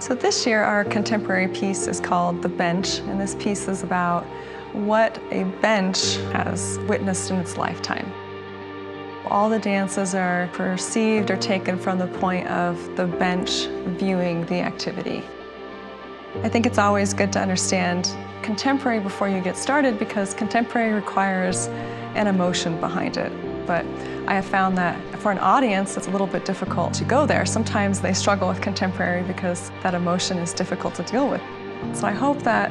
So this year our contemporary piece is called The Bench, and this piece is about what a bench has witnessed in its lifetime. All the dances are perceived or taken from the point of the bench viewing the activity. I think it's always good to understand contemporary before you get started because contemporary requires an emotion behind it. But I have found that for an audience, it's a little bit difficult to go there. Sometimes they struggle with contemporary because that emotion is difficult to deal with. So I hope that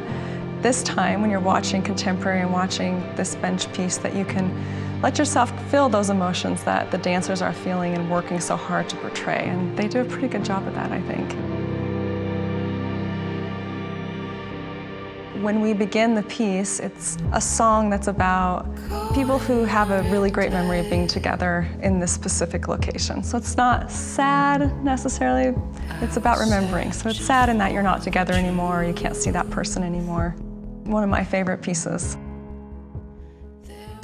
this time when you're watching contemporary and watching this bench piece that you can let yourself feel those emotions that the dancers are feeling and working so hard to portray. And they do a pretty good job of that, I think. When we begin the piece, it's a song that's about people who have a really great memory of being together in this specific location. So it's not sad necessarily, it's about remembering. So it's sad in that you're not together anymore, you can't see that person anymore. One of my favorite pieces.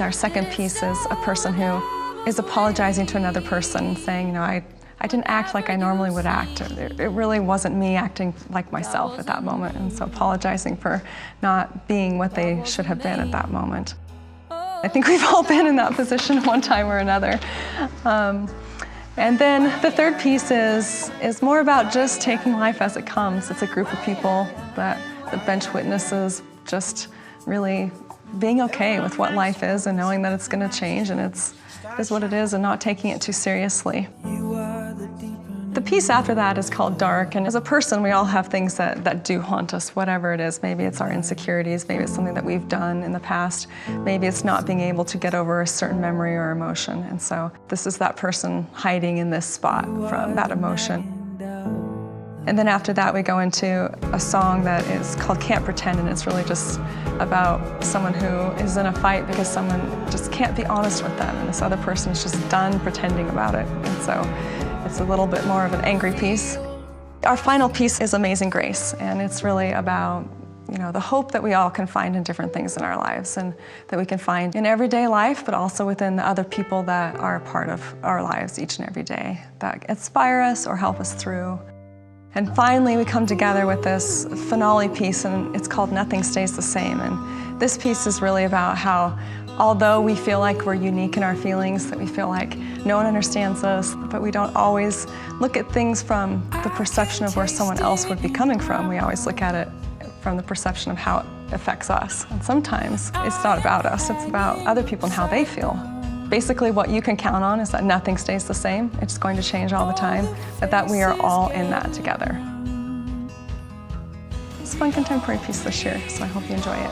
Our second piece is a person who is apologizing to another person, saying, I didn't act like I normally would act. It really wasn't me acting like myself at that moment, and so apologizing for not being what they should have been at that moment. I think we've all been in that position one time or another. And then the third piece is more about just taking life as it comes. It's a group of people that the bench witnesses just really being okay with what life is and knowing that it's going to change and it is what it is and not taking it too seriously. The piece after that is called Dark, and as a person we all have things that do haunt us, whatever it is. Maybe it's our insecurities, maybe it's something that we've done in the past, maybe it's not being able to get over a certain memory or emotion, and so this is that person hiding in this spot from that emotion. And then after that we go into a song that is called Can't Pretend, and it's really just about someone who is in a fight because someone just can't be honest with them, and this other person is just done pretending about it, and so it's a little bit more of an angry piece. Our final piece is Amazing Grace, and it's really about the hope that we all can find in different things in our lives and that we can find in everyday life, but also within the other people that are a part of our lives each and every day that inspire us or help us through. And finally, we come together with this finale piece, and it's called Nothing Stays the Same. And this piece is really about how, although we feel like we're unique in our feelings, that we feel like no one understands us, but we don't always look at things from the perception of where someone else would be coming from. We always look at it from the perception of how it affects us. And sometimes it's not about us, it's about other people and how they feel. Basically, what you can count on is that nothing stays the same. It's going to change all the time, but that we are all in that together. It's a fun contemporary piece this year, so I hope you enjoy it.